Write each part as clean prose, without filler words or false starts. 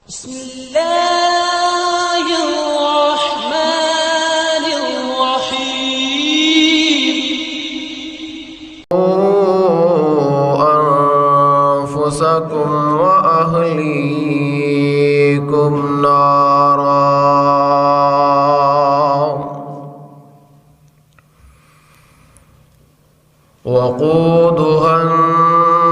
بسم الله الرحمن الرحيم أنفسكم وأهليكم نارا وقودها الناس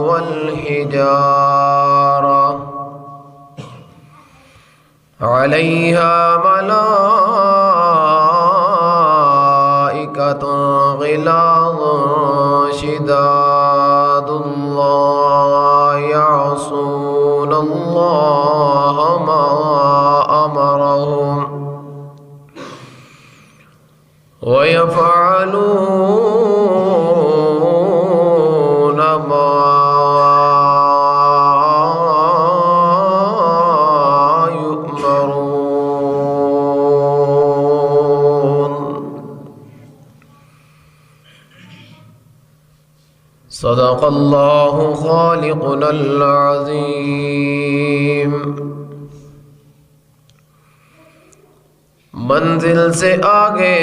والحجارة عليها ملائكة غلاظ شداد لا يعصون الله ما أمرهم ويفعلون ما يؤمرون. صدق الله خالقنا العظيم. منزل سے آگے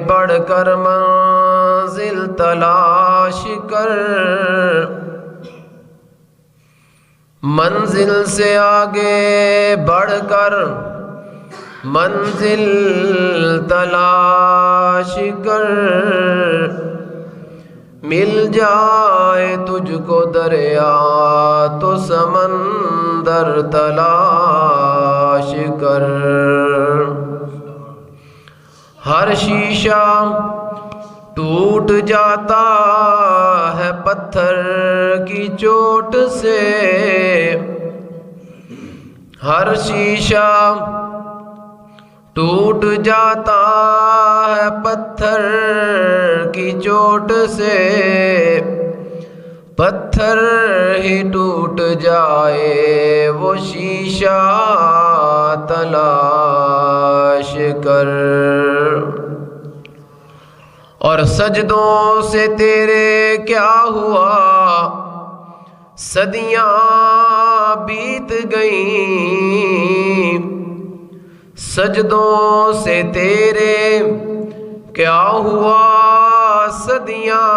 بڑھ کر منزل تلاش کر، منزل سے آگے بڑھ کر منزل تلاش کر، مل جائے تجھ کو دریا تو سمندر تلاش کر. ہر شیشہ ٹوٹ جاتا ہے پتھر کی چوٹ سے، ہر شیشہ ٹوٹ جاتا ہے پتھر کی چوٹ سے، پتھر ہی ٹوٹ جائے وہ شیشہ تلاش کر. اور سجدوں سے تیرے کیا ہوا، صدیاں بیت گئیں، سجدوں سے تیرے کیا ہوا، صدیاں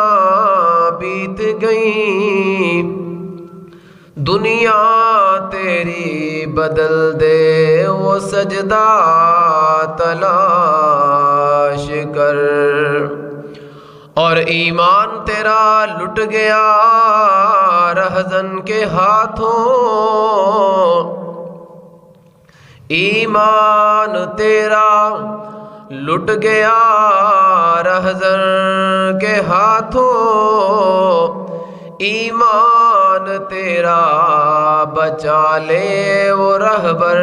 بیت گئیں. دنیا تیری بدل دے وہ سجدہ تلاش کر. اور ایمان تیرا لٹ گیا رہزن کے ہاتھوں، ایمان تیرا لٹ گیا رہزن کے ہاتھوں، ایمان تیرا بچا لے وہ رہبر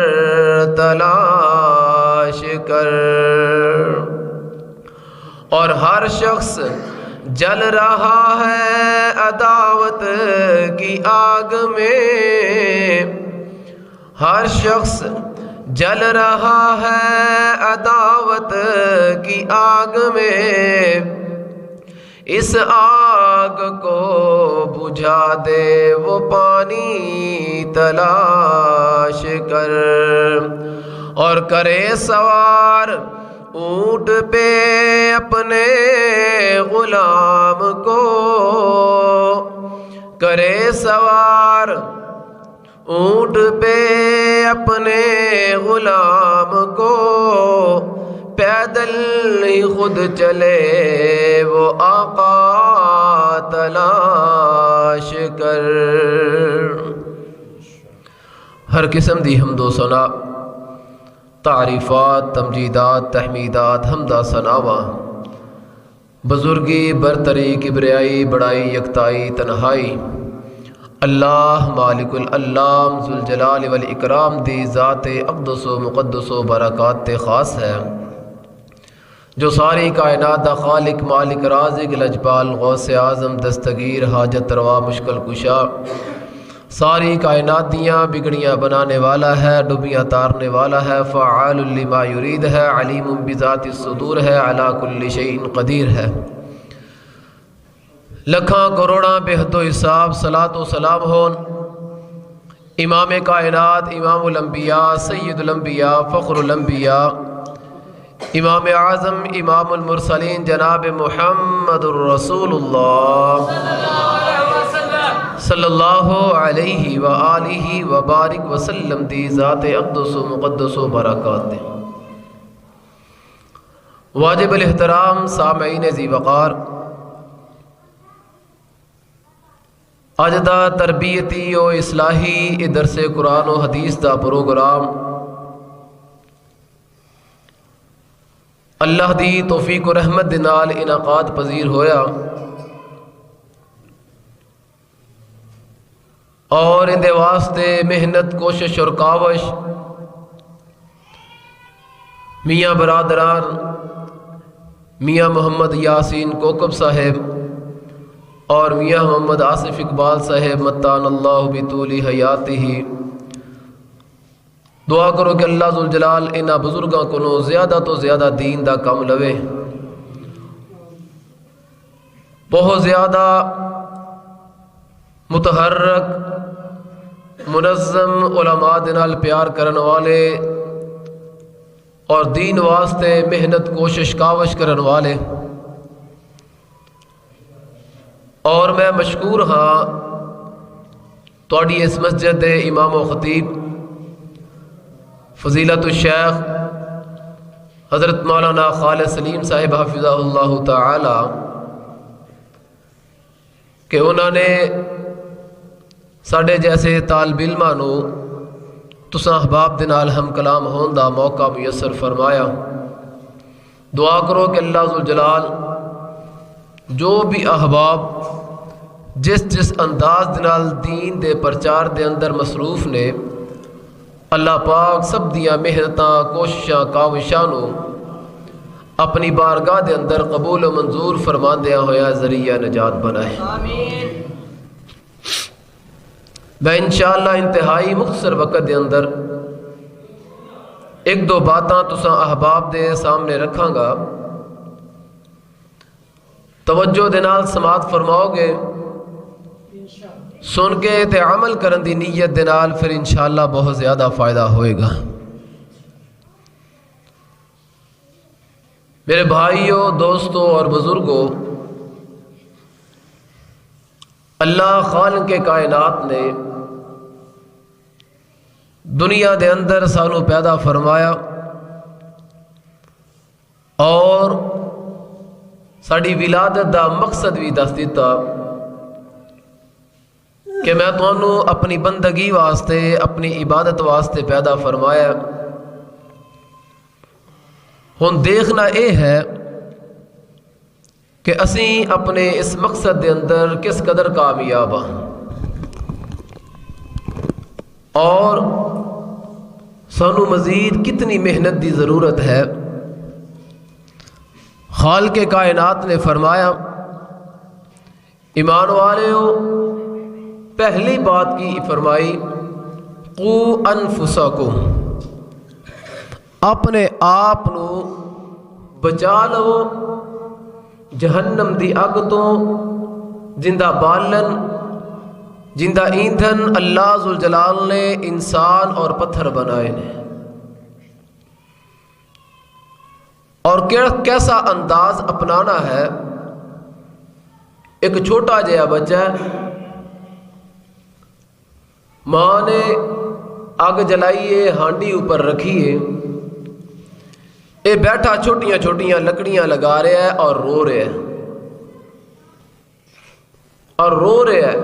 تلاش کر. اور ہر شخص جل رہا ہے عداوت کی آگ میں، ہر شخص جل رہا ہے عداوت کی آگ میں، اس آگ کو بجھا دے وہ پانی تلاش کر. اور کرے سوار اونٹ پہ اپنے غلام کو، کرے سوار اونٹ پہ اپنے غلام کو، پیدل ہی خود چلے وہ آقا تلاش کر. ہر قسم دی حمد و ثنا، تعریفات، تمجیدات، تحمیدات، حمدہ ثناواں، بزرگی، برتری، کبریائی، بڑائی، یکتائی، تنہائی اللہ مالک الالام ذوالجلال والاکرام دی ذات اقدس و مقدس و برکات خاص ہے، جو ساری کائنات دا خالق، مالک، رازق، لجپال، غوث اعظم، دستگیر، حاجت روا، مشکل کشا، ساری کائنات دیاں بگڑیاں بنانے والا ہے، ڈوبیاں تارنے والا ہے، فعال لما یرید ہے، علیم بذات الصدور ہے، علی کل شیء قدیر ہے. لکھاں کروڑاں بے حد و حساب صلاۃ و سلام ہون امام کائنات، امام الانبیاء، سید الانبیاء، فخر الانبیاء، امام اعظم، امام المرسلین جناب محمد الرسول اللہ صلی اللہ علیہ وآلہ وبارک وسلم دی ذات اقدس و مقدس و برکات دے۔ واجب الاحترام سامعین ذی وقار، اج دا تربیتی و اصلاحی درس قرآن و حدیث دا پروگرام اللہ دی توفیق و رحمت دے نال انعقاد پذیر ہویا، اور ان دے واسطے محنت، کوشش اور کاوش میاں برادران میاں محمد یاسین کوکب صاحب اور میاں محمد آصف اقبال صاحب متان اللہ بطول حیاتہ، دعا کرو کہ اللہ ذوالجلال انہاں بزرگاں کو زیادہ تو زیادہ دین دا کم لوے، بہت زیادہ متحرک منظم علماء دے نال پیار کرن والے اور دین واسطے محنت کوشش کاوش کرن والے، اور میں مشکور ہاں تواڈی اس مسجد دے امام و خطیب فضیلت الشیخ حضرت مولانا خالد سلیم صاحب حفظہ اللہ تعالی کہ انہوں نے ساڈے جیسے طالب علماں نو تساں احباب دے نال ہم کلام ہون دا موقع میسر فرمایا۔ دعا کرو کہ اللہ ذوالجلال جو بھی احباب جس انداز دے نال دین دے پرچار دے اندر مصروف نے، اللہ پاک سب دیاں محنتاں، کوششاں، کاوشاں نو اپنی بارگاہ دے اندر قبول و منظور فرماندیاں ہویا ذریعہ نجات بنائے۔ آمین۔ میں انشاءاللہ انتہائی مختصر وقت دے اندر ایک دو باتاں تساں احباب دے سامنے رکھاں گا، توجہ دے نال سماعت فرماؤ گے، سن کے تے عمل کرن دی نیت دے نال پھر انشاءاللہ بہت زیادہ فائدہ ہوئے گا۔ میرے بھائیوں، دوستوں اور بزرگوں، اللہ خالق کے کائنات نے دنیا دے اندر سانو پیدا فرمایا اور ساڑی ولادت دا مقصد بھی دس دیتا کہ میں تانوں اپنی بندگی واسطے، اپنی عبادت واسطے پیدا فرمایا۔ ہن دیکھنا اے ہے کہ اسیں اپنے اس مقصد دے اندر کس قدر کامیاب ہاں، اور سانو مزید کتنی محنت دی ضرورت ہے۔ خالق کائنات نے فرمایا، ایمان والےو، پہلی بات کی فرمائی قو انفسکم، اپنے آپ نو بچا لو جہنم دی اگ تو، جندہ بالن، جندہ ایندھن اللہ ذوالجلال نے انسان اور پتھر بنائے نے، اور کیسا انداز اپنانا ہے۔ ایک چھوٹا جہا بچہ، ماں نے اگ جلائیے، ہانڈی اوپر رکھیے، اے بیٹھا چھوٹیاں چھوٹیاں لکڑیاں لگا رہے ہے اور رو رہے ہے، اور رو رہے ہے۔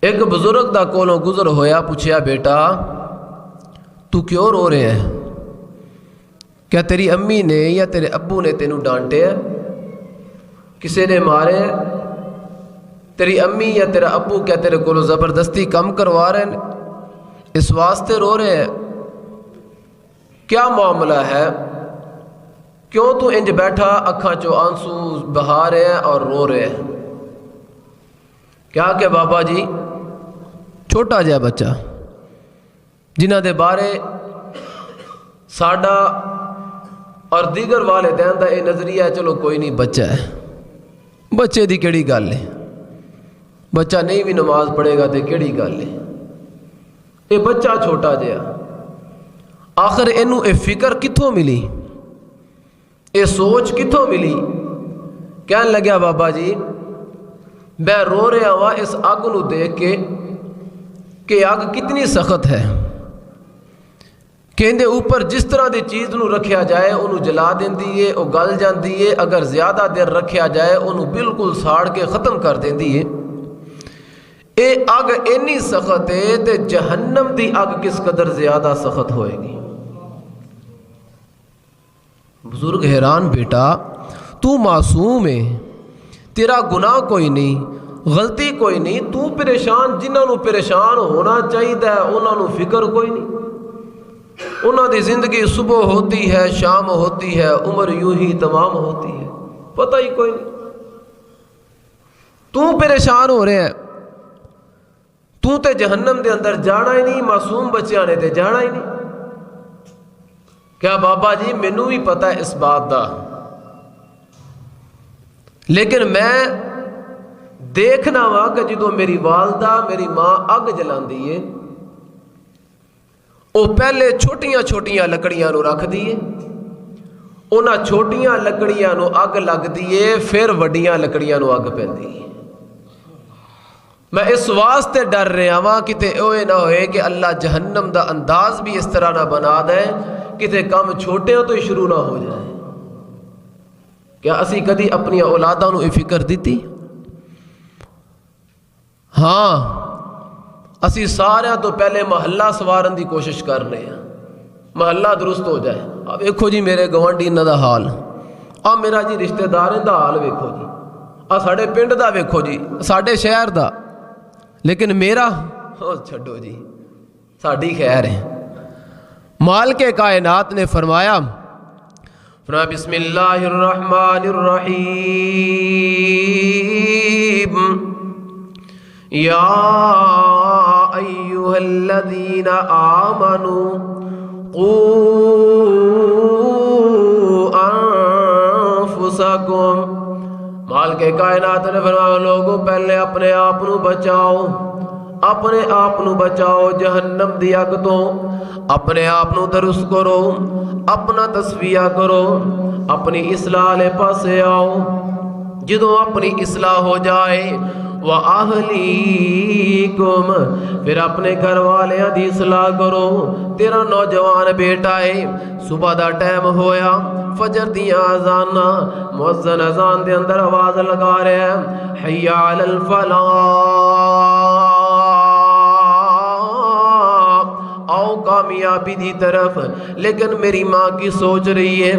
ایک بزرگ دا کولوں گزر ہویا، پوچھیا بیٹا تو کیوں رو رہے ہیں؟ کیا تیری امی نے یا تیرے ابو نے تینوں ڈانٹے ہے؟ کسی نے مارے؟ تیری امی یا تیرا ابو کیا تیرے کولوں زبردستی کم کروا رہے ہیں، اس واسطے رو رہے ہیں؟ کیا معاملہ ہے؟ کیوں تو انج بیٹھا اکھاں چو آنسو بہا رہے ہیں اور رو رہے ہیں؟ کیا کہ بابا جی چھوٹا جہا بچہ جنہ دے بارے ساڈا اور دیگر والدین دا یہ نظریہ ہے چلو کوئی نہیں بچہ ہے، بچے دی کیڑی گل ہے، بچہ نہیں بھی نماز پڑھے گا تے کیڑی گل ہے، یہ بچہ چھوٹا جہا، آخر اینوں اے فکر کتھوں ملی، اے سوچ کتھوں ملی؟ کہنے لگیا بابا جی میں رو رہا ہوا اس اگ نو دیکھ کے کہ اگ کتنی سخت ہے، کہ اندے اوپر جس طرح دی چیز نو رکھیا جائے انہوں جلا دیندی ہے، او گل جاندی ہے، اگر زیادہ دیر رکھیا جائے انہوں بالکل ساڑ کے ختم کر دیندی ہے، اے اگ اینی سخت ہے تے جہنم دی اگ کس قدر زیادہ سخت ہوئے گی۔ بزرگ حیران، بیٹا تو معصوم ہے، تیرا گناہ کوئی نہیں، غلطی کوئی نہیں، تو پریشان، جنہاں نو پریشان ہونا چاہیے انہاں نو فکر کوئی نہیں، انہاں دی زندگی صبح ہوتی ہے شام ہوتی ہے، عمر یوں ہی تمام ہوتی ہے، پتہ ہی کوئی نہیں، تو پریشان ہو رہے ہیں، تو تے جہنم دے اندر جانا ہی نہیں، معصوم بچیاں نے تے جانا ہی نہیں۔ کیا بابا جی مینوں بھی پتہ ہے اس بات دا، لیکن میں دیکھنا وا کہ جدو میری والدہ میری ماں اگ جلاندی ہے وہ پہلے چھوٹیاں چھوٹیاں لکڑیاں نو رکھ دیے، انہاں چھوٹیاں لکڑیاں نو اگ لگ دیے، پھر وڈیاں لکڑیاں نو اگ پیندی ہے۔ میں اس واسطے ڈر رہا ہاں کتے اوے نہ ہوئے کہ اللہ جہنم دا انداز بھی اس طرح نہ بنا دے کتے کام چھوٹے تو ہی شروع نہ ہو جائے۔ کیا اسی کدی اپنی اولاداں نو فکر دیتی؟ ہاں اسی سارے تو پہلے محلہ سوارن دی کوشش کر رہے ہیں، محلہ درست ہو جائے۔ اب ویکھو جی میرے گوانڈی انہاں دا حال، اب میرا جی رشتہ داریں دا حال ویکھو جی، اب ساڑھے پنڈ دا ویکھو جی، ساڑھے شہر دا، لیکن میرا چھڈو جی ساڑھی خیر ہے۔ مالک کائنات نے فرمایا بسم اللہ الرحمن الرحیم یا ایہا الذین آمنوا قوا انفسکم، مالک کائنات نے فرمایا لوگوں پہلے اپنے آپ نو بچاؤ، اپنے آپ نو بچاؤ جہنم دی اگ تو، اپنے آپ نو درست کرو، اپنا تصفیہ کرو، اپنی اصلاح لے پاسے آؤ، جدوں اپنی اصلاح ہو جائے وَأَهْلِيكُمْ، پھر اپنے گھر والیاں دی اصلاح کرو۔ تیرا نوجوان بیٹا ہے، صبح دا ٹائم ہویا، فجر دیاں آزانہ، مؤذن اذان دے اندر آواز لگا رہے ہیں حی علی الفلاح، آؤ کامیابی دی طرف، لیکن میری ماں کی سوچ رہی ہے،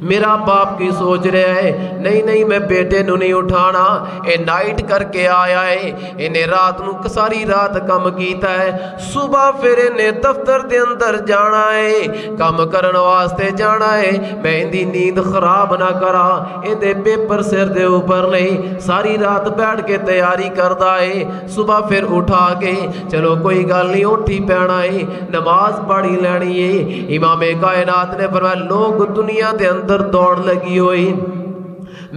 میرا باپ کی سوچ رہا ہے نہیں نہیں میں بیٹے نو نہیں اٹھانا، اے نائٹ کر کے آیا ہے، انہیں رات نو ساری رات کم کیتا ہے، صبح پھر انہیں دفتر دے اندر جانا ہے، کام کرن واسطے جانا ہے، میں اندی نیند خراب نہ کرا، اندے پیپر سر دے اوپر نہیں، ساری رات بیٹھ کے تیاری کردا ہے، صبح پھر اٹھا کے چلو کوئی گل نہیں اٹھی پینا ہے، نماز پڑھی لینی ہے۔ امام کائنات نے فرمایا لوگ دنیا دے اندر دوڑ لگی ہوئی،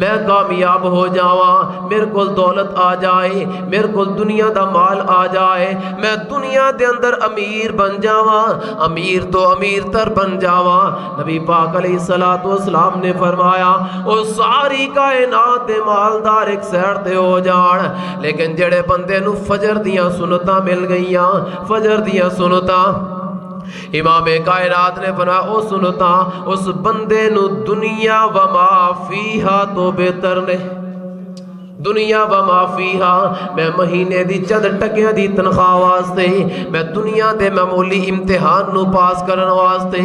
میں کامیاب ہو جاواں، میرے کول دولت آ جائے، میرے کول دنیا دا مال آ جائے، میں دنیا دے اندر امیر بن جاواں، امیر تو امیر تر بن جاواں۔ نبی پاک علیہ السلام نے فرمایا او ساری کائنات دے مالدار ایک سیر تے ہو جان، لیکن جڑے بندے نو فجر دیاں سنتاں مل گئیاں، فجر دیاں سنتاں، امام کائنات نے فرمایا او سنتا اس بندے نو دنیا و ما فیہا تو بہتر نے، دنیا و ما فیہا، میں مہینے دی چند ٹکیاں دی تنخواہ واسطے، میں دنیا دے معمولی امتحان نو پاس کرن واسطے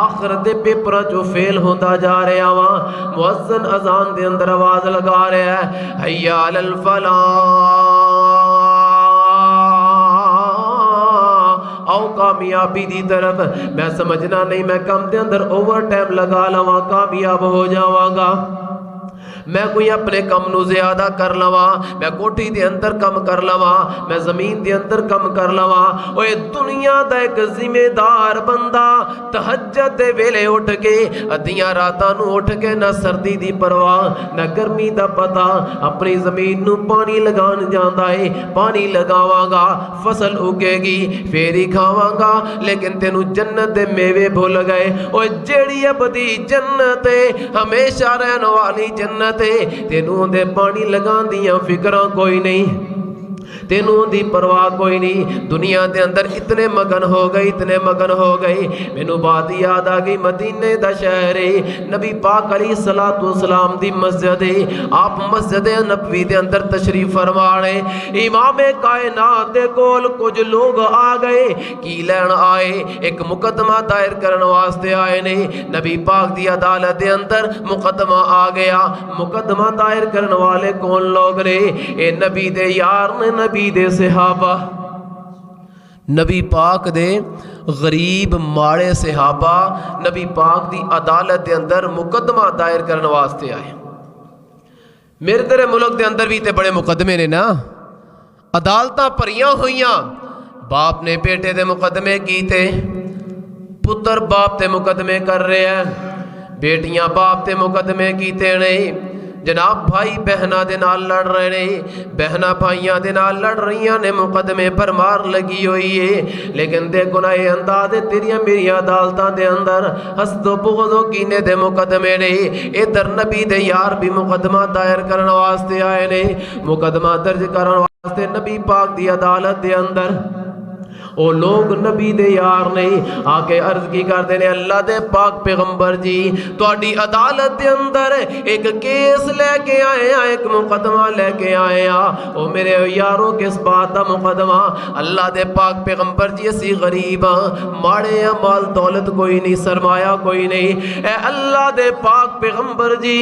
آخرت دے پیپراں چوں فیل ہوندا جا رہا وا، مؤذن اذان دے اندر آواز لگا رہا ہے حی علی الفلاح، آؤ کامیابی دی طرف، میں سمجھنا نہیں میں کم دے اندر اوور ٹائم لگا لواں کامیاب ہو جاواں گا، میں کوئی اپنے کم نو زیادہ کر لواں، میں کوٹھی دے اندر کم کر لواں، میں زمین دے اندر کم کر لواں۔ اوے دنیا دا ایک ذمہ دار بندہ تہجد دے ویلے اٹھ کے ادھیاں راتاں نو اٹھ کے نہ سردی دی پرواہ نہ گرمی دا پتہ اپنی زمین نو پانی لگان جاندا ہے۔ پانی لگاواں گا فصل اگے گی پھر ہی کھاواں گا، لیکن تینوں جنت دے میوے بھول گئے۔ اوے جیڑی ابدی جنت ہے، ہمیشہ رہن والی جنت ہے، تینوں دے پانی لگان دیاں فکراں کوئی نہیں، تینوں دی پرواہ کوئی نہیں۔ دنیا دے اندر اتنے مگن ہو گئی، اتنے مگن ہو گئی۔ مینوں بات یاد آ گئی، مدینے دا شہر ہے، نبی پاک علیہ الصلوۃ والسلام دی مسجد ہے۔ آپ مسجد نبوی دے اندر تشریف فرما رہے، امام کائنات دے کول کچھ لوگ آ گئے، کی لین آئے؟ ایک مقدمہ دائر کرن واسطے آئے نے۔ نبی پاک دی عدالت دے اندر مقدمہ آ گیا۔ مقدمہ دائر کرن والے کون لوگ نے؟ اے نبی دے یار نے، نبی دے صحابہ، نبی پاک دے غریب ماڑے صحابہ نبی پاک دی عدالت دے اندر مقدمہ دائر کرن واسطے آئے۔ میرے تیرے ملک دے اندر بھی تے بڑے مقدمے نے نا، عدالتاں پریاں ہوئیاں، باپ نے بیٹے دے مقدمے کیتے، پتر باپ تے مقدمے کر رہے ہیں، بیٹیاں باپ تے مقدمے کیتے نہیں، جناب بھائی بہنا دے نال لڑ رہے نے، بہنا بھائیاں دے نال لڑ رہیاں نے، مقدمے پر مار لگی ہوئی ہے۔ لیکن دیکھو نا یہ انداز تیریاں میری عدالتاں دے اندر حسد و بغض و کینے دے مقدمے نے۔ ادھر نبی دے یار بھی مقدمہ دائر کرن واسطے آئے نے، مقدمہ درج کرن واسطے نبی پاک دی عدالت دے اندر۔ او لوگ نبی دے یار نہیں آ کے عرض کی کرتے ہیں، اللہ دے پاک پیغمبر جی تہاڈی عدالت دے اندر ایک کیس لے کے آئے ہیں، ایک مقدمہ لے کے آئے ہیں، او میرے یاروں کس بات دا مقدمہ؟ اللہ دے پاک پیغمبر جی اسی غریب ہاں، ماڑے ہیں، مال دولت کوئی نہیں، سرمایہ کوئی نہیں، اے اللہ دے پاک پیغمبر جی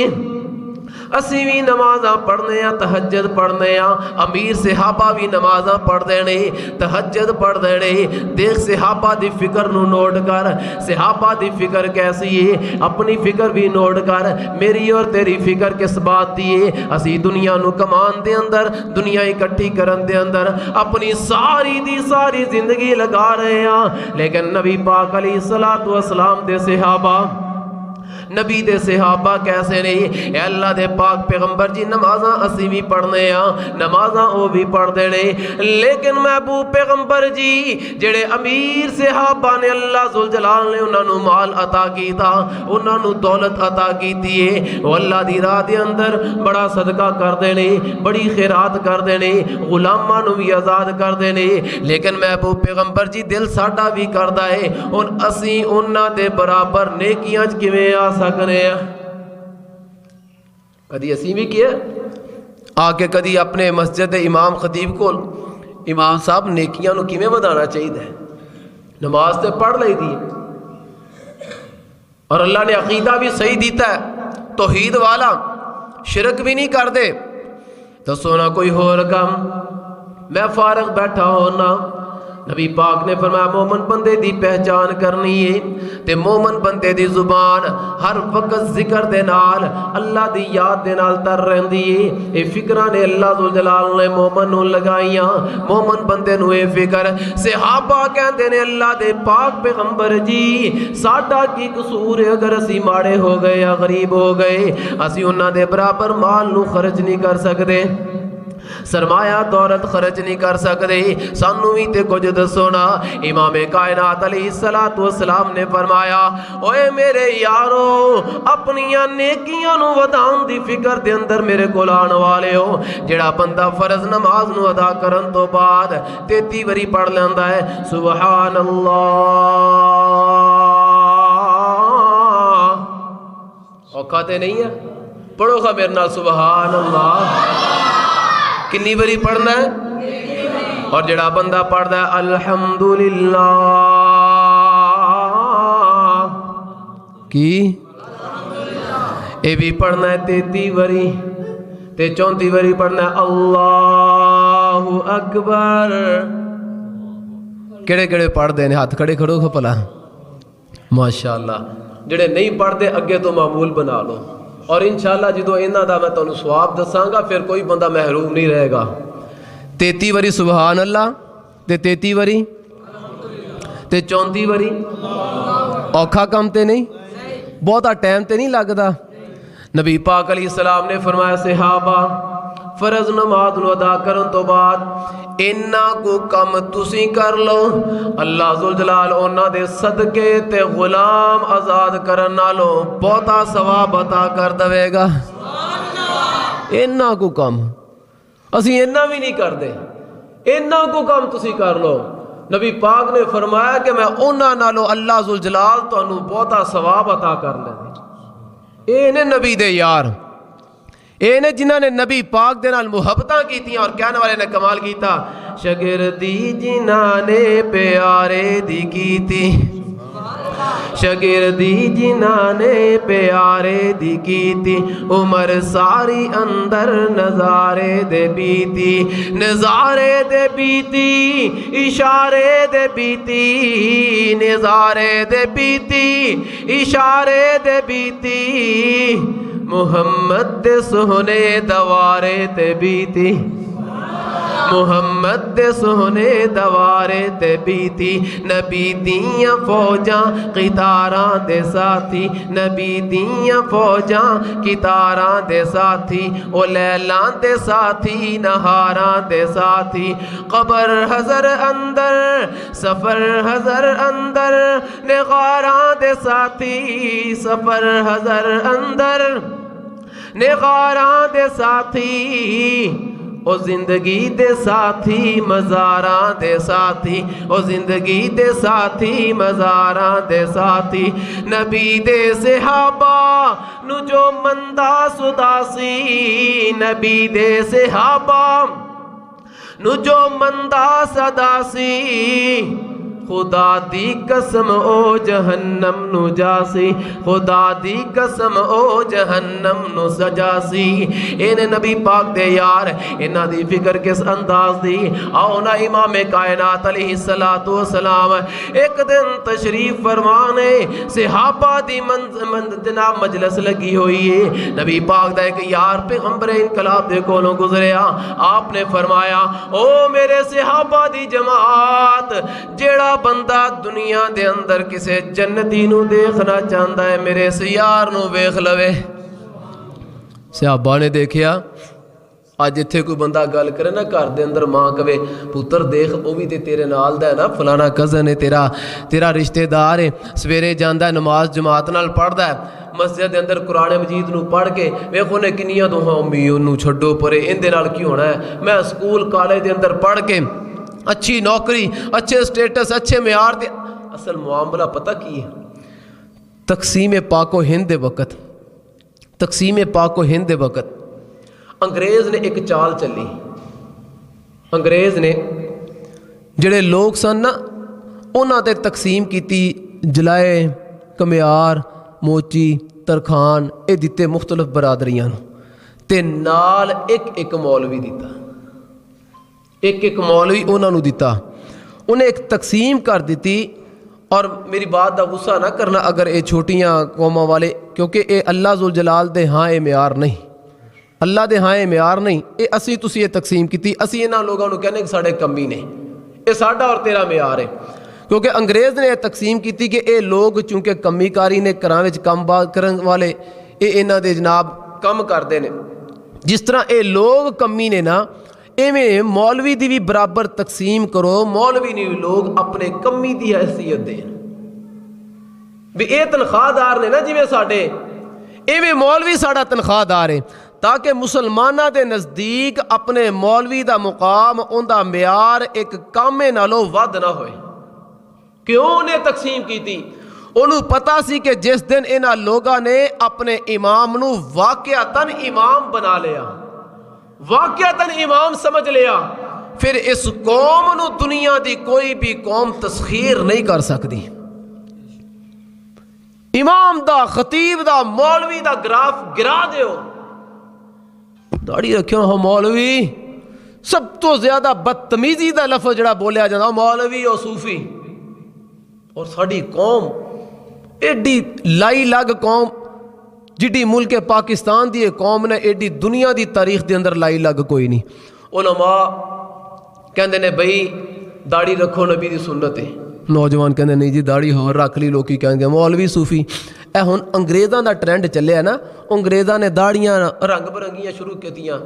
اسی بھی نمازاں پڑھنے ہیں، تہجد پڑھنے ہیں، امیر صحابہ بھی نمازاں پڑھ دینے، تہجد پڑھ دینے۔ دیکھ صحابہ دی فکر نو نوٹ کر، صحابہ دی فکر کیسی ہے، اپنی فکر بھی نوٹ کر، میری اور تیری فکر کس بات دی ہے؟ اسی دنیا نو کمان دے اندر، دنیا اکٹھی کرن دے اندر اپنی ساری دی ساری زندگی لگا رہے ہیں، لیکن نبی پاک علیہ الصلوۃ والسلام دے صحابہ، نبی دے صحابہ کیسے نہیں؟ اے اللہ دے پاک پیغمبر جی نمازاں اسی بھی پڑھنے ہاں، نمازاں او بھی پڑھ دینے، لیکن محبوب پیغمبر جی جڑے امیر صحابہ نے اللہ ذوالجلال نے انہاں نو مال عطا کیتا، انہاں نو دولت عطا کیتی ہے، وہ اللہ دی راہ دے اندر بڑا صدقہ کر دینے، بڑی خیرات کر دینے، غلاماں نو بھی آزاد کر دینے، لیکن محبوب پیغمبر جی دل ساڈا بھی کردا ہے ہن اسی انہاں دے برابر نیکیاں چ کیویں آ سکنے ہیں؟ کدی اسی بھی کیا آ کے کدی اپنے مسجد امام خطیب کو امام صاحب نیکیاں نو کیویں ودانا چاہیے؟ نماز تے پڑھ لئی دی اور اللہ نے عقیدہ بھی صحیح دیتا ہے، توحید والا، شرک بھی نہیں کر دے، دسو نا کوئی ہور کم؟ میں فارغ بیٹھا ہونا، نبی پاک نے فرمایا مومن بندے دی پہچان کرنی ہے تے مومن بندے دی زبان ہر وقت ذکر دے نال اللہ دی یاد دے نال تر رہندی ہے۔ اے فکراں نے اللہ ذوالجلال نے مومن نو لگائیاں، مومن بندے نو اے فکر۔ صحابہ کہندے نے اللہ دے پاک پیغمبر جی ساڈا کی قصور ہے اگر اسی ماڑے ہو گئے یا غریب ہو گئے، اسی انہاں دے برابر مال نو خرچ نہیں کر سکدے، سرمایہ دولت خرچ نہیں کر سکتے، سانو بھی تے کچھ دسو نا۔ امام کائنات علیہ الصلوۃ والسلام نے فرمایا اوے میرے یارو اپنیاں نیکیاں نو ودان دی فکر دے اندر میرے کول آن والے ہو، جڑا بندہ فرض نماز نو ادا کرن تو بعد 33 واری پڑھ لیندا ہے سبحان اللہ، اوکھا تے نہیں ہے؟ پڑھو گا میرے نال سبحان اللہ، کنی باری پڑھنا ہے؟ اور جڑا بندہ پڑھدا ہے الحمدللہ کی اے بھی پڑھنا ہے 33 واری تے 34 واری پڑھنا ہے اللہ اکبر۔ کیڑے کیڑے پڑھ دے نے؟ ہاتھ کھڑے کھڑو کھو پلا، ماشاءاللہ۔ جڑے نہیں پڑھ دے اگے تو معمول بنا لو، اور انشاءاللہ جدو انہاں دا میں تانوں ثواب دساں گا پھر کوئی بندہ محروم نہیں رہے گا 33 واری سبحان اللہ تے 33 واری تے 34 واری اوکھا کم تے نہیں بہتا ٹائم تے نہیں لگدا نبی پاک علیہ السلام نے فرمایا صحابہ فرض نماز نو ادا کرن تو بعد اینا کو کم تسی کر لو اللہ ذوالجلال اونا دے صدقے تے غلام آزاد کرن نالو بہتا ثواب عطا کر دوے گا اینا کو کم اسی اینا بھی نہیں کر دے اینا کو کم تسی کر لو نبی پاک نے فرمایا کہ میں اونا نالو اللہ ذوالجلال تو انہوں بہتا ثواب عطا کر لیں اے نے نبی دے یار اے نے جنہاں نے نبی پاک دے نال محبتاں کی تھی اور کہنے والے نے کمال کیتا شگردی جنہاں نے پیارے دی کی تھی شگردی جنہاں نے پیارے دی کی تھی عمر ساری اندر نظارے دے بیتی نظارے دے بیتی اشارے دے بیتی نظارے دے بیتی اشارے دے بیتی محمد دے سہنے دوارے تے بیتی محمد دے سہنے دوارے تے بیتی نبی دیاں فوجاں قطاراں دے ساتھی نبی دیاں فوجاں قطاراں دے ساتھی او لیلاں دے ساتھی نہاراں دے ساتھی قبر حضر اندر سفر حضر اندر نغاراں دے ساتھی سفر حضر اندر نغاراں دے ساتھی او زندگی دے ساتھی مزاراں دے ساتھی او زندگی دے ساتھی مزاراں دے ساتھی نبی دے صحابہ نو جو مندہ سداسی نبی دے صحابہ نو جو مندہ سداسی خدا دی قسم او جہنم نو جاسی خدا دی قسم او جہنم نو سجاسی اینے نبی پاک دے یار انہاں دی فکر کس انداز دی آؤ نا امام کائنات علیہ السلام ایک دن تشریف فرمانے صحابہ دی جناب مجلس لگی ہوئی ہے نبی پاک دا ایک یار پیغمبر انقلاب دے کولوں گزریا آپ نے فرمایا او میرے صحابہ دی جماعت جیڑا بندہ دنیا دے اندر کسے جنتی نو دیکھنا چاہتا ہے میرے سیار نو ویکھ لوے صحابہ نے دیکھیا آج اتھے کوئی بندہ گل کرے نا گھر دے اندر ماں کہے پتر دیکھ وہ بھی تے تیرے نال دا ہے نا فلانا کزن ہے تیرا رشتہ دار ہے سویرے جاندا ہے نماز جماعت نال پڑھدا ہے مسجد دے اندر قرآن مجید نو پڑھ کے ویکھو نے کنیاں دوہاں امی انہوں چھڈو پرے ان دے نال کی ہونا ہے میں سکول کالج دے اندر پڑھ کے اچھی نوکری اچھے سٹیٹس اچھے معیار دے اصل معاملہ پتہ کی ہے تقسیم پاک و ہند دے وقت تقسیم پاک و ہند دے وقت انگریز نے ایک چال چلی انگریز نے جڑے لوگ سن نا انہاں تے تقسیم کیتی جلائے کمیار موچی ترخان اے دیتے مختلف برادریاں تے نال ایک مولوی دیتا ایک مولوی انہوں نے دیتا انہیں ایک تقسیم کر دیتی اور میری بات دا غصہ نہ کرنا اگر اے چھوٹیاں قوموں والے کیونکہ اے اللہ ذوالجلال دے ہاں اے معیار نہیں اللہ دے ہاں اے معیار نہیں اے اسی تسی یہ تقسیم کیتی اسی انہاں لوگوں نے کہنے کہ ساڑے کمی نے اے ساڑا اور تیرا معیار ہے کیونکہ انگریز نے یہ تقسیم کیتی کہ اے لوگ چونکہ کمی کاری نے کرانے کم بات کرن والے اے انہاں دے جناب کم کر دے نے جس طرح اے لوگ کمی نے نا ایویں مولوی دی بھی برابر تقسیم کرو مولوی نے لوگ اپنے کمی دی حیثیت دیں بھی اے تنخواہ دار نے نا جی میں ساڑے ایویں مولوی ساڑا تنخواہ دار ہے تاکہ مسلمانہ دے نزدیک اپنے مولوی دا مقام ان دا معیار ایک کامے نالو ود نہ ہوئے کیوں نے تقسیم کی تھی انہوں پتا سی کہ جس دن انہاں لوگاں نے اپنے امام نو واقعتاً امام بنا لیا واقعتاً امام سمجھ لیا پھر اس قوم نو دنیا دی کوئی بھی قوم تسخیر نہیں کر سکتی امام دا خطیب دا مولوی دا گراف گرا دیو داڑھی رکھو ہو مولوی سب تو زیادہ بدتمیزی دا لفظ جڑا بولیا جانا مولوی اور صوفی اور ساڑی قوم ایڈی لائی لگ قوم جڈی ملک پاکستان دی قوم نے ایڈی دنیا دی تاریخ دے اندر لائی لگ کوئی نہیں. علماء کہندے نے بھئی داڑھی رکھو نبی دی سنت ہے. نوجوان کہندے نہیں جی داڑھی ہور رکھ لی. لوکی کہیں گے مولوی صوفی. اے ہن انگریزاں دا ٹرینڈ چلیا نا. انگریزاں نے داڑھیاں رنگ برنگیاں شروع کیتیاں.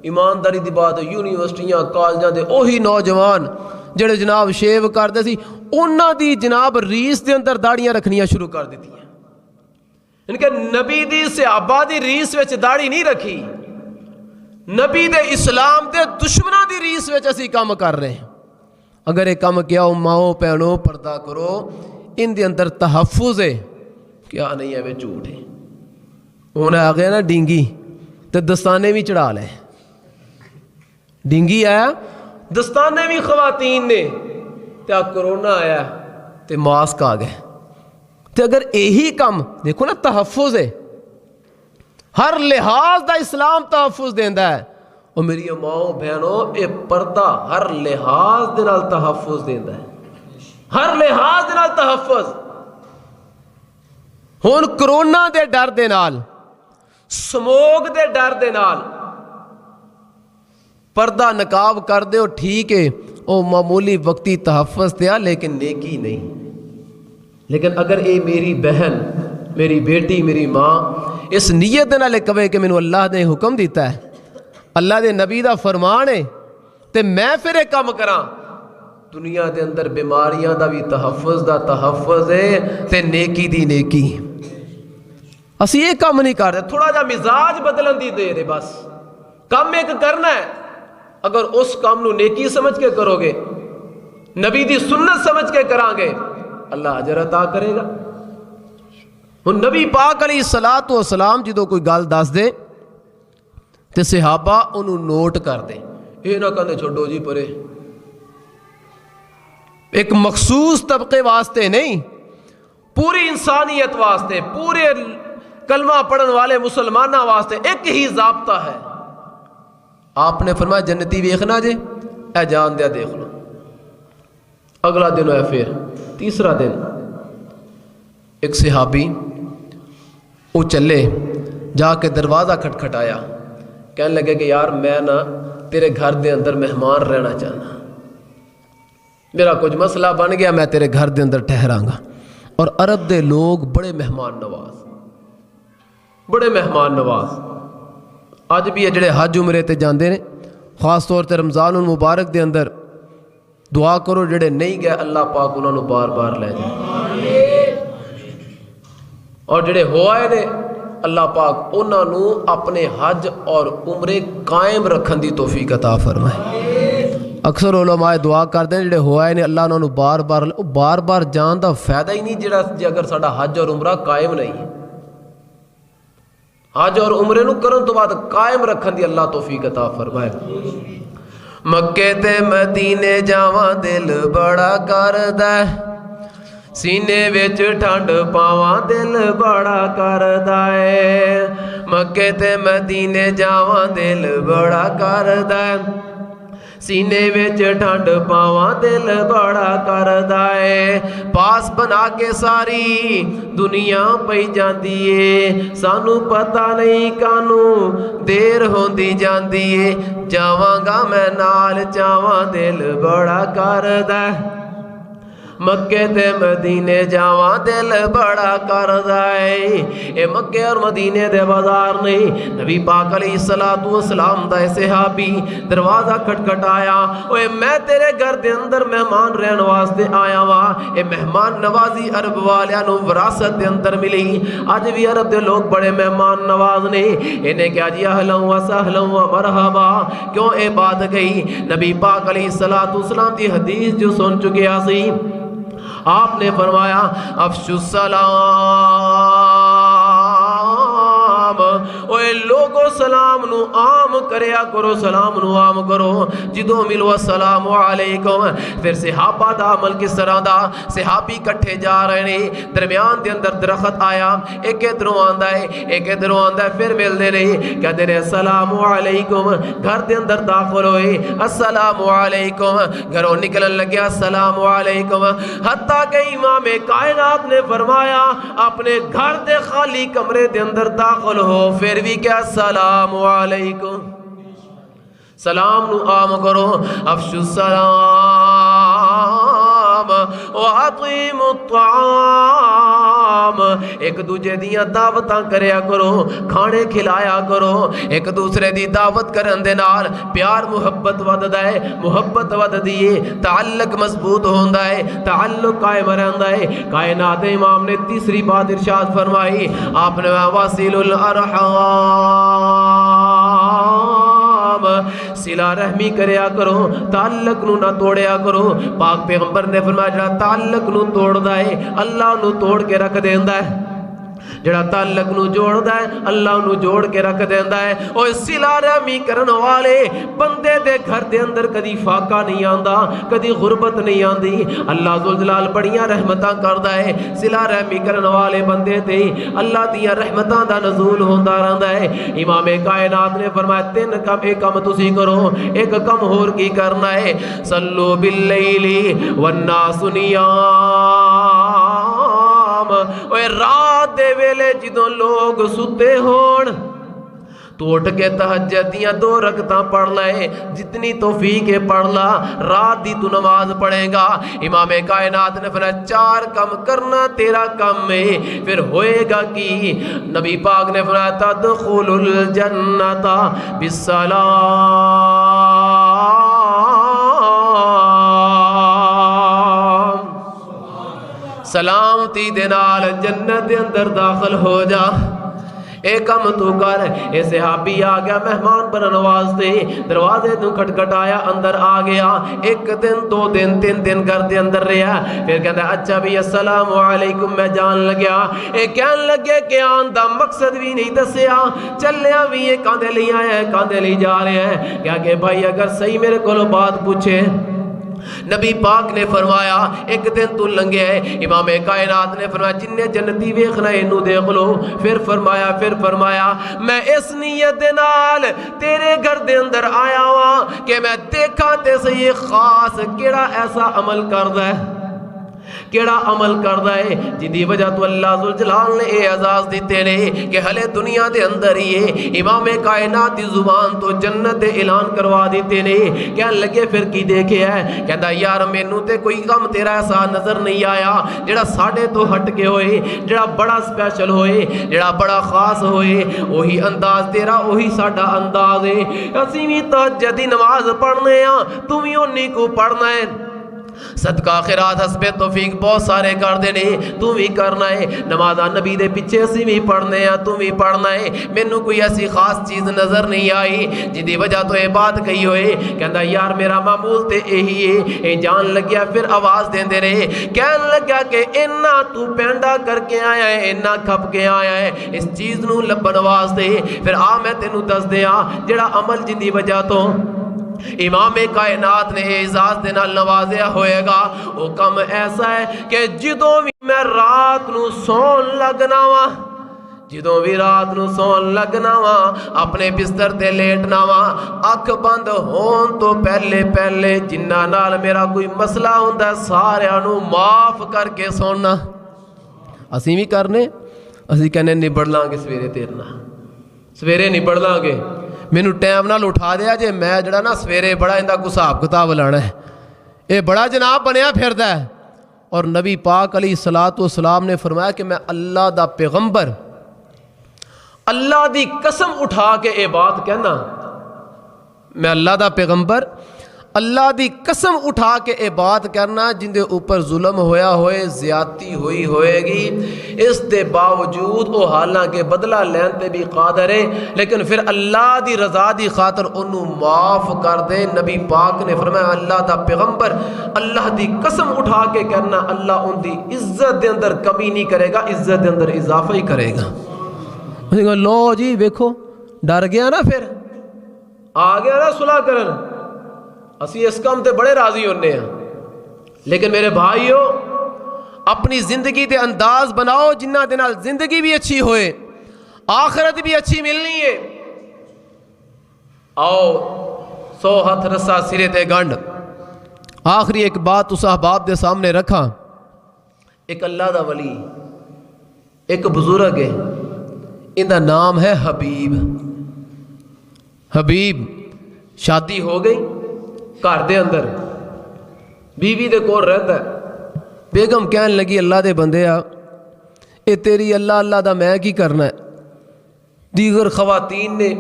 ایمانداری دی بات یونیورسٹیاں کالجاں دے اوہی نوجوان جڑے جناب شیو کردے سی انہاں دی جناب ریس دے اندر داڑھیاں رکھنیاں شروع کر دتیاں. ان کے نبی دی صحابہ دی ریس وچ داڑھی نہیں رکھی. نبی دے اسلام دے دشمناں دی ریس وچ اسی کام کر رہے ہیں. اگر یہ کام کیا ہو ماؤں پہنو پردہ کرو ان دے اندر تحفظ ہے کیا نہیں ہے وہ جھوٹ ہے. ہونا آ گیا نا ڈینگی تو دستانے بھی چڑھا لیں. ڈینگی آیا دستانے بھی خواتین نے تے کرونا آیا تے ماسک آ گئے. تے اگر یہی کام دیکھو نا تحفظ ہے ہر لحاظ دا اسلام تحفظ دیندا ہے. اور میری ماؤں بہنوں اے پردہ ہر لحاظ دے نال تحفظ دیندا ہے. ہر لحاظ دے نال تحفظ. ہن کرونا دے ڈر دے نال سموگ دے ڈر دے نال پردہ نقاب کر دے ٹھیک ہے او معمولی وقتی تحفظ تیا لیکن نیکی نہیں. لیکن اگر اے میری بہن میری بیٹی میری ماں اس نیت دے نال کہے کہ مینوں اللہ نے حکم دیتا ہے اللہ دے نبی دا فرمان ہے تے میں پھر ایک کام کراں دنیا دے اندر بیماریاں دا بھی تحفظ ہے تے نیکی دی نیکی. اسی یہ کام نہیں کر رہے. تھوڑا جا مزاج بدلن دی دیر ہے بس. کام ایک کرنا ہے اگر اس کام نو نیکی سمجھ کے کرو گے نبی دی سنت سمجھ کے کران گے اللہ اجر عطا کرے گا. ہن نبی پاک علیہ الصلوۃ والسلام جدوں کوئی گل دس دے تے صحابہ انہوں نوٹ کر دیں. یہ نہ کہنے چھوڑو جی پرے. ایک مخصوص طبقے واسطے نہیں پوری انسانیت واسطے پورے کلمہ پڑھن والے مسلمانوں واسطے ایک ہی ضابطہ ہے. آپ نے فرمایا جنتی ویکھنا جے اے جان دیا دیکھ لو. اگلا دن ہویا پھر تیسرا دن ایک صحابی وہ چلے جا کے دروازہ کھٹکھٹایا. کہنے لگے کہ یار میں نا تیرے گھر دے اندر مہمان رہنا چاہنا. میرا کچھ مسئلہ بن گیا میں تیرے گھر دے اندر ٹھہراں گا. اور عرب دے لوگ بڑے مہمان نواز اج بھی جڑے حج عمرے تے جاندے نے خاص طور تے رمضان المبارک دے اندر دعا کرو جڑے نہیں گئے اللہ پاک انہاں نو بار بار لے جائے. اور جڑے ہو آئے نے اللہ پاک انہاں نو اپنے حج اور عمرے قائم رکھن دی توفیق عطا فرمائے. اکثر علماء دعا کرتے ہیں جڑے ہو آئے نے اللہ انہاں نو بار بار جان دا فائدہ ہی نہیں جڑا جے اگر ساڈا حج اور عمرہ قائم نہیں ہے. حج اور عمرے نو کرن تو بعد قائم رکھن دی اللہ توفیق عطا فرمائے. مکے تے مدینے جاواں دل بڑا کردا ہے سینے وچ ٹھنڈ پاواں دل بڑا کردا ہے. مکے تے مدینے جاواں دل بڑا کردا ہے سینے وچ ٹھنڈ پاواں دل بڑا کردا ہے. پاس بنا کے ساری دنیا پئی جاندی ہے سانو پتہ نہیں کانوں دیر ہوندی جاندی ہے. جاواں گا میں نال چاواں دل بڑا کردا ہے. مکے تے مدینے جاواں دل بڑا کردا ہے. اے مکے اور مدینے دے بازار نہیں نبی پاک علیہ الصلوۃ والسلام دا صحابی دروازہ کھٹکھٹایا. اوے میں تیرے گھر دے اندر مہمان رہن واسطے آیا وا. اے مہمان نوازی عرب والیاں نو وراثت دے اندر ملی. اج بھی عرب دے لوگ بڑے مہمان نواز نے. انہیں کیا جی اہلا و سہلا و مرحبا. کیوں اے بات گئی نبی پاک علیہ الصلوۃ والسلام دی حدیث جو سن چکیا سی آپ نے فرمایا افشو السلام اوے لوگو سلام نو عام کریا کرو، سلام نو عام کرو، جدو ملو السلام علیکم۔ پھر صحابہ دا عمل کس طرح دا، صحابی کٹھے جا رہے نے، درمیان دے اندر درخت آیا، ایک ادھروں آندا ہے ایک ادھروں آندا ہے، پھر ملدے نہیں، کہتے ہیں السلام علیکم، گھر دے اندر داخل ہوئے السلام علیکم، گھروں نکلن لگیا السلام علیکم، حتیٰ کہ امام کائنات نے فرمایا اپنے گھر دے خالی کمرے دے اندر داخل ہو پھر بھی کیا السلام علیکم، سلام نو عام کرو، افشو السلام وَأَطِعِمُوا الطَّعَامَ، ایک دوجے دیاں دعوتاں کریا کرو، کھانے کھلایا کرو، ایک دوسرے دی دعوت کرن دے نال پیار محبت وددا ہے، محبت وددی ہے، تعلق مضبوط ہوندا ہے، تعلق قائم رہندا ہے۔ کائنات امام نے تیسری بات ارشاد فرمائی، آپ نے وَصِلُ الْأَرْحَامَ، صلہ رحمی کریا کرو، تعلق نو نہ توڑیا کرو۔ پاک پیغمبر نے فرمایا جڑا تعلق نو توڑدا ہے اللہ نو توڑ کے رکھ دیندا ہے، جڑا تعلق نو جوڑدا ہے اللہ نو جوڑ کے رکھ دیندا ہے۔ او صلہ رحمی کرن والے بندے دے گھر دے اندر کدی فاقہ نہیں آندا، کدی غربت نہیں آندی، اللہ ذوالجلال بڑیاں رحمتاں کردا ہے، صلہ رحمی کرن والے بندے تے اللہ دیاں رحمتاں دا نزول ہوندا رہندا ہے۔ امام کائنات نے فرمایا تین کم، ایک کم تسی کرو، ایک کم ہور کی کرنا ہے، صلو باللیل والناس نیام، اوے رات دے ویلے جدوں لوگ ستے ہون تو اٹھ کے تہجد دیاں 2 رکعتاں پڑھ لائے، جتنی توفیق ہے پڑھ لا، رات دی تو نماز پڑھے گا۔ امام کائنات نے فرمایا 4 کم کرنا تیرا کم ہے، پھر ہوئے گا کی؟ نبی پاک نے فرمایا تدخل الجنت بالسلام، سلامتی دے نال جنت دے اندر داخل ہو جا۔ ایک کم تو کر۔ اے صحابی آ گیا مہمان بنن واسطے، دروازے تو کھٹکھٹایا، اندر آ گیا، 1 دن 2 دن 3 دن گھر دے اندر رہا، پھر کہتا اچھا بھی السلام علیکم، میں جان لگیا۔ اے کہن لگے کہ آن دا مقصد بھی نہیں دسیا، چلیا بھی یہ کاندے لئی آیا ہے، کاندے لئی جا رہے ہیں، کیا کہ بھائی اگر صحیح میرے کو بات پوچھے، نبی پاک نے فرمایا 1 دن تو لنگے ہے، امام کائنات نے فرمایا جن نے جنتی ویکھنا اینو دیکھ لو، پھر فرمایا میں اس نیت دے نال تیرے گھر دے اندر آیا ہوا کہ میں دیکھا تے صحیح خاص کیڑا ایسا عمل کردا ہے، کیڑا عمل کردا ہے جدی وجہ تو اللہ ذوالجلال نے اے اعزاز دیتے نے کہ ہلے دنیا دے اندر ہی امام کائنات دی زبان تو جنت دے اعلان کروا دیتے نے۔ کہنے لگے پھر کی دیکھے ہے؟ کہندا یار مینوں تے کوئی کم تیرا ایسا نظر نہیں آیا جڑا ساڈے تو ہٹ کے ہوئے، جڑا بڑا سپیشل ہوئے، جڑا بڑا خاص ہوئے، وہی انداز تیرا وہی ساڈا انداز ہے۔ اسی بھی تہجد دی نماز پڑھنے ہاں، تو بھی اونی کو پڑھنا ہے، صدقہ خیرات حسب توفیق بہت سارے کر دینے، تو بھی کرنا ہے، نمازاں نبی دے پیچھے اسی بھی پڑھنے ہیں، تو بھی پڑھنا ہے۔ مینوں کوئی ایسی خاص چیز نظر نہیں آئی جدی وجہ تو یہ بات کہی ہوئے۔ کہندا یار میرا معمول تے یہی ہے۔ اے جان لگیا پھر آواز دیندے رہے، کہن لگا کہ اینا تو پینڈا کر کے آیا ہے، اینا کھپ کے آیا ہے اس چیز نو لبن واسطے، پھر آ میں تینوں دس دیا جڑا عمل جدی وجہ تو امام کائنات نے اعزاز دے نال نوازیا ہوئے گا، وہ کم ایسا ہے کہ جدوں بھی میں رات نو سون لگنا وا، جدوں بھی رات نو سون لگنا وا، اپنے بستر تے لیٹنا وا، اکھ بند ہون تو پہلے جنہ نال میرا کوئی مسئلہ ہوندا ہے سارے نو معاف کر کے سونا۔ اسی بھی کرنے، اسی کہنے نبڑ لاں گے سویرے تیرنا، سویرے نبڑ لاں گے، مینوں ٹائم نال اٹھا دیا جے میں جڑا نا سویرے بڑا اندہ کو حساب کتاب لانا ہے، اے بڑا جناب بنیا پھردا ہے۔ اور نبی پاک علیہ الصلوۃ والسلام نے فرمایا کہ میں اللہ دا پیغمبر، اللہ دی قسم اٹھا کے اے بات کہنا، میں اللہ دا پیغمبر اللہ دی قسم اٹھا کے اے بات کرنا جن دے اوپر ظلم ہویا ہوئے، زیادتی ہوئی ہوئے گی، اس دے باوجود وہ حالانکہ بدلہ لین تے بھی قادر ہے، لیکن پھر اللہ دی رضا دی خاطر انہوں معاف کر دے۔ نبی پاک نے فرمایا اللہ دا پیغمبر اللہ دی قسم اٹھا کے کرنا، اللہ ان دی عزت دے اندر کمی نہیں کرے گا، عزت دے اندر اضافہ ہی کرے گا۔ لو جی ویکھو ڈر گیا نا، پھر آ گیا نا صلح کرن، اسی اس کام تے بڑے راضی ہونے ہیں. لیکن میرے بھائیو اپنی زندگی دے انداز بناؤ جنہ دے نال زندگی بھی اچھی ہوئے، آخرت بھی اچھی ملنی ہے. آؤ 100 ہتھ رسا سرے تے گنڈ. آخری ایک بات اس احباب دے سامنے رکھا. ایک اللہ دا ولی، ایک بزرگ ہے، ان دا نام ہے حبیب. حبیب شادی ہو گئی، گھر دے اندر بیوی دے کول رہتا ہے. بیگم کہن لگی اللہ دے بندے آ، اے تیری اللہ اللہ دا میں کی کرنا ہے. دیگر خواتین نے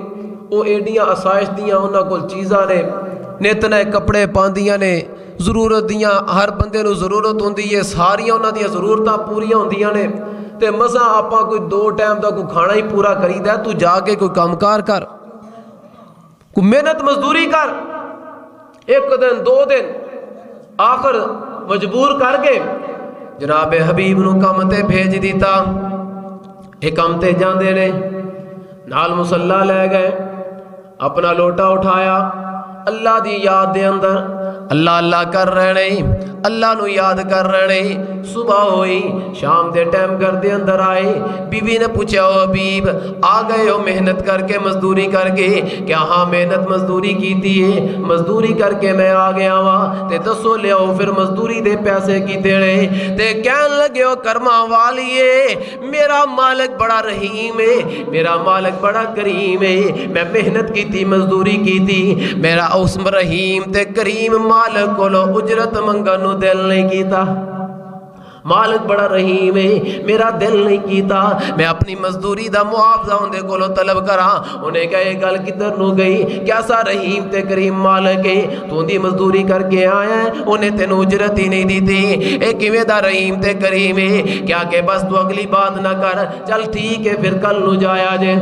وہ ایڈیاں آسائش دیاں انہاں کول چیزاں نے، نت نئے کپڑے پاندیاں نے، ضرورت دیاں ہر بندے نو ضرورت ہوندی ہے، ساریاں انہاں دیاں ضرورتاں پوریاں ہوندیاں نے. تے مزہ آپا کوئی 2 ٹائم دا کوئی کھانا ہی پورا کریدا ہے. تو جا کے کوئی کام کار کر، کوئی محنت مزدوری کر. 1 دن 2 دن آخر مجبور کر کے جناب حبیب نو کم تے بھیج دیتا. ایک کم تے جاندے نے، نال مصلا لے گئے، اپنا لوٹا اٹھایا، اللہ دی یاد دے اندر اللہ اللہ کر رہے ہیں، اللہ نو یاد کر رہے ہیں. صبح ہوئی، شام دے ٹائم گھر دے اندر آئے. بیوی نے پوچھا او حبیب آ گئے ہو محنت کر کے مزدوری کر کے؟ کیا ہاں محنت مزدوری کیتی ہے، مزدوری کر کے میں آ گیا ہاں. تے دسو لیاؤ پھر مزدوری دے پیسے کی دینے. تے کہن لگے ہو کرما والیے میرا مالک بڑا رحیم ہے، میرا مالک بڑا کریم ہے. میں محنت کیتی مزدوری کیتی، میرا اس رحیم تے کریم مالک کولو اجرت منگن نو دل نہیں کیتا. مالک بڑا رحیم ہے، میرا دل نہیں کیتا میں اپنی مزدوری دا معاوضہ اندے کولو طلب کرا. انہیں کہا یہ گل کدھر نو گئی، کیسا رحیم تے کریم مالک ہے، تو دی مزدوری کر کے آیا ہے انہیں تینو اجرت ہی نہیں دیتی. اے کیویں دا رحیم تے کریم ہے، کیا کہ بس تو اگلی بات نہ کر، چل ٹھیک ہے پھر کل نو جایا جے.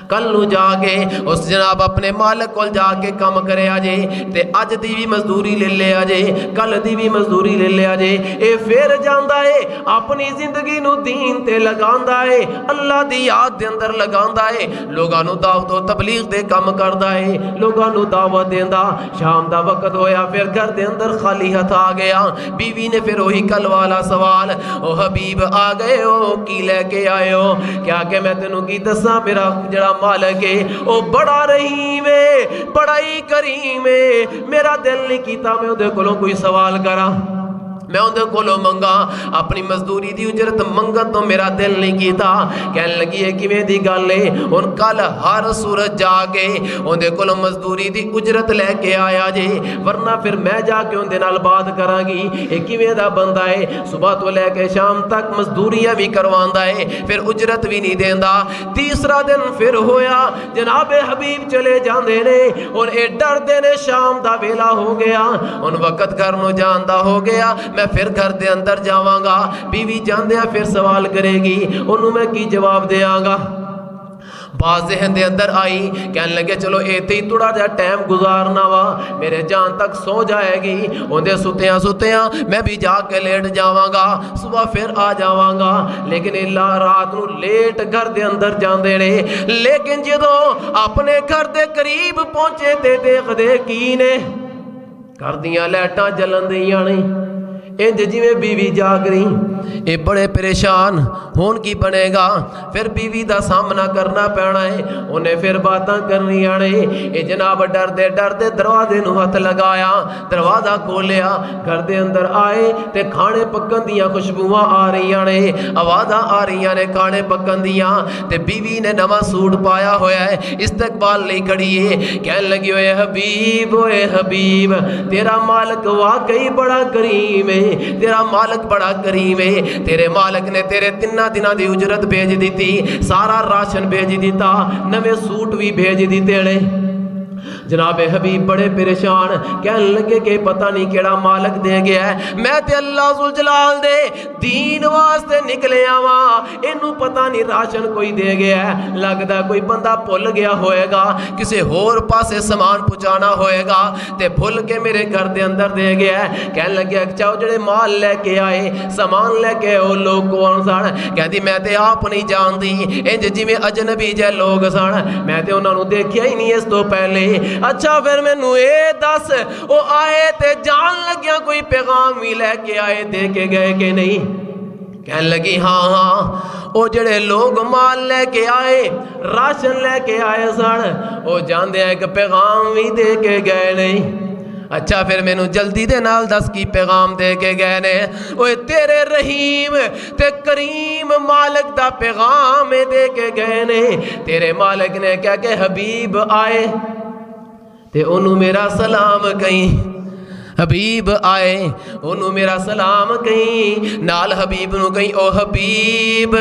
کل نو جا کے اس جناب اپنے مالک کول جا کے کام کرے آجے. تے اج دی بھی مزدوری لے لے آجے، کل دی بھی مزدوری لے لے آجے. اے پھر جاندا ہے اپنی زندگی نو دین تے لگاندا ہے، اللہ دی یاد دے اندر لگاندا ہے، لوگاں نو دعوت و تبلیغ دے کام کردا ہے، لوگاں نو دعوت دیندا. شام دا وقت ہویا پھر گھر دے اندر خالی ہتھ آ گیا. بیوی نے پھر وہی کل والا سوال، او حبیب آ گئے ہو کی لے کے آئے ہو؟ کیا کہ میں تینوں کی دساں میرا جڑا مالک ہے او بڑا رحیم ہے، بڑا ہی کریم ہے. میرا دل نہیں کیتا میں اودے کولوں کوئی سوال کراں، میں اندے کولو منگا اپنی مزدوری دی اجرت منگت تو میرا دل نہیں کیتا. کہنے لگی ہے کیویں دی گل ہے؟ ہن کل ہر صورت جا کے اندے کولو مزدوری دی اجرت لے کے آیا جے، ورنہ پھر میں جا کے اندے نال بات کراں گی. اے کیویں دا بندہ ہے، صبح تو لے کے شام تک مزدوریاں بھی کرواندا ہے پھر اجرت بھی نہیں دیندا. تیسرا دن پھر ہویا، جناب حبیب چلے جاندے نے اور اے ڈردے نے شام دا ویلا ہو گیا، ہن وقت گھر نو جان دا ہو گیا، میں پھر گھر دے اندر جاواں گا. بیوی جاندے پھر سوال کرے گی، انہوں میں کی جواب دیاں گا؟ باز ذہن دے اندر آئی، کہنے لگے چلو ایتے ہی تھوڑا جا ٹائم گزارنا وا، میرے جان تک سو جائے گی، اندے ستیاں ستیاں میں بھی جا کے لیٹ جاواں گا، صبح پھر آ جاواں گا. لیکن اللہ رات نو لیٹ گھر دے اندر جاندے نے. لیکن جدوں اپنے گھر دے قریب پہنچے تے دیکھ دے کی نے، گھر دیاں لائٹاں جلن دیاں نے. انج جویں بیوی جاگ رہی، اے بڑے پریشان ہون کی بنے گا. پھر بیوی دا سامنا کرنا پینا ہے، انہیں پھر باتاں کرنی آنے. اے جناب ڈردے ڈردے دروازے نو ہاتھ لگایا، دروازہ کھولیا، گھر دے اندر آئے تے کھانے پکن دیاں خوشبوواں آ رہی آنے، آوازاں آ رہی آنے کھانے پکن دیاں. تے بیوی نے نواں سوٹ پایا ہویا ہے، استقبال لئی کھڑی ہے. کہنے لگی اے حبیب تیرا مالک واقعی بڑا کریم ہے، تیرا مالک بڑا کریم ہے. تیرے مالک نے تیرے 3 دنوں دی اجرت بھیج دیتی، سارا راشن بھیج دیتا، نویں سوٹ بھی بھیج دیتے نے. جناب حبیب بڑے پریشان کہنے لگے کہ پتہ نہیں کیڑا مالک دے گیا ہے، میں تے اللہ ذوالجلال دے دین واسطے نکلے آواں، اینوں پتہ نہیں راشن کوئی دے گیا ہے، لگدا کوئی بندہ بھول گیا ہوئے گا، کسے ہور پاسے سامان پہنچانا ہوئے گا تے بھول کے میرے گھر دے اندر دے گیا ہے۔ کہنے لگے چاہو جڑے مال لے کے آئے سامان لے کے او لوگ کون سن؟ کہندی میں تے آپ نہیں جاندی، انج جویں اجنبی جے لوگ سن، میں تے انہاں نوں دیکھیا ہی نہیں اس تو پہلے۔ اچھا پھر مینوں اے دس او آئے تے جان لگیا کوئی پیغام بھی لے کے آئے دے کے گئے کہ نہیں؟ کہنے لگی ہاں او جڑے لوگ مال لے کے آئے راشن لے کے آئے سن او جاندے ہیں ایک پیغام بھی دے کے گئے نہیں۔ اچھا پھر میں نو جلدی دے نال دس کی پیغام دے کے گئے نے؟ اوے تیرے رحیم تے کریم مالک دا پیغام دے کے گئے نے۔ تیرے مالک نے کہا کہ حبیب آئے تے انہوں میرا سلام کہیں، حبیب آئے انہوں میرا سلام کہیں، نال حبیب نو کہیں او حبیب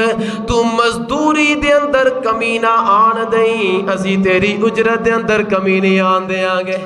تو مزدوری دے اندر کمی نہ آن دیں، اسی تیری اجرت دے اندر کمی نہیں آن دے آنگے۔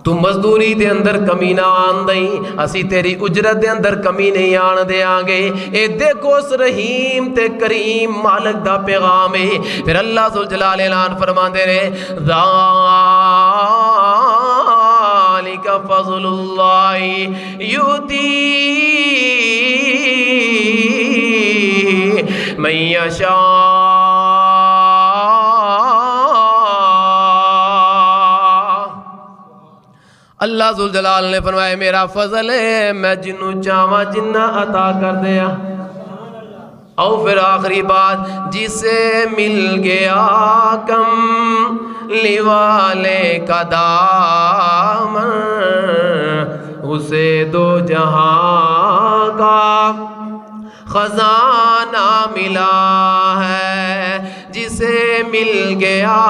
تو مزدوری دے اندر کمی نہ آن دیں، اسی تیری اجرت دے اندر کمی نہیں آن دے آنگے۔ اے دیکھو اس رحیم تے کریم مالک دا پیغام ہے۔ پھر اللہ ذوالجلال اعلان فرماندے نے ذالک فضل اللہ یؤتی من یشاء۔ اللہ ذوالجلال نے فرمایا میرا فضل ہے، میں جنوں چاہواں جنہ عطا کر دیا۔ اور پھر آخری بات جسے مل گیا کم لیوالے کا دامن اسے دو جہاں کا خزانہ ملا ہے، جسے مل گیا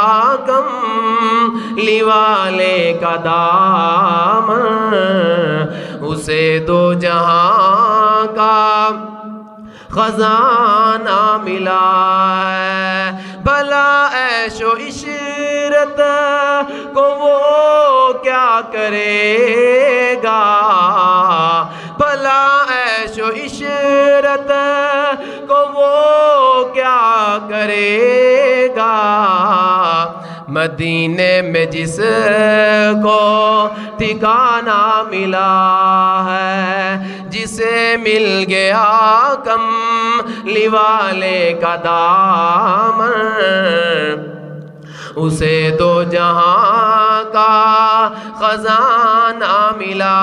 کم لیوالے کا دامن اسے دو جہاں کا خزانہ ملا ہے۔ بھلا عیش و عشرت کو وہ کیا کرے گا، بھلا عیش و عشرت کو وہ کیا کرے گا، مدینے میں جس کو ٹھکانہ ملا ہے، جسے مل گیا کم لیوالے کا دامن اسے دو جہاں کا خزانہ ملا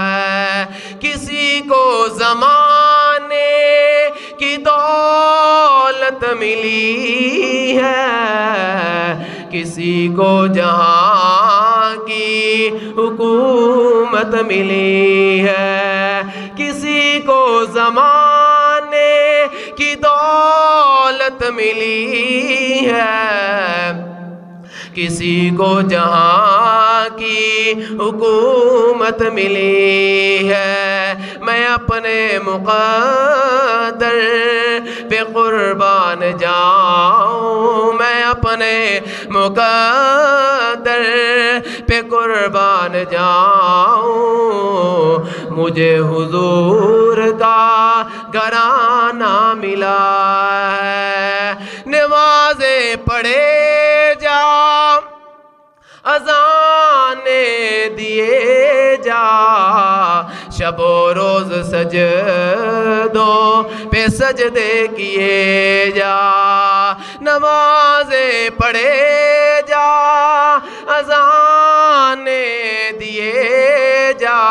ہے۔ کسی کو زمانے کی دولت ملی ہے، کسی کو جہاں کی حکومت ملی ہے، کسی کو زمانے کی دولت ملی ہے، کسی کو جہاں کی حکومت ملی ہے۔ میں اپنے مقدر پہ قربان جاؤں، میں اپنے مقدر پہ قربان جاؤں، مجھے حضور کا گھرانہ ملا ہے۔ نمازیں پڑھے جا، اذانے دیے جا، شب و روز سجدوں پہ سجدے کیے جا، نمازیں پڑھے جا، اذانے دیے جا،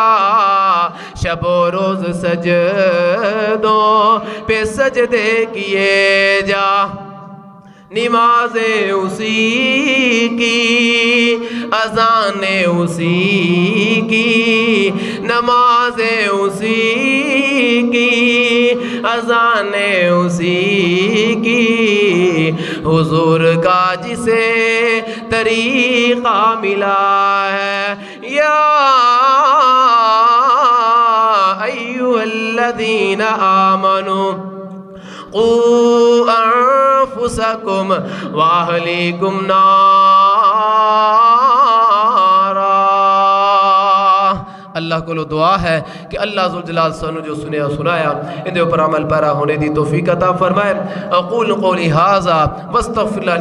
شب و روز سجدوں پہ سجدے کیے جا۔ نمازیں اسی کی، اذانیں اسی کی، نمازیں اسی کی، اذانیں اسی کی، حضور کا جسے طریقہ ملا ہے۔ یا الذین آمنوا قوا انفسکم واہلیکم نارا۔ اللہ کو دعا ہے کہ اللہ ذوالجلال سانو جو سنیا سنایا ان دے اوپر عمل پیرا ہونے دی توفیق عطا فرمائے۔ اقول قولی ھذا واستغفر اللہ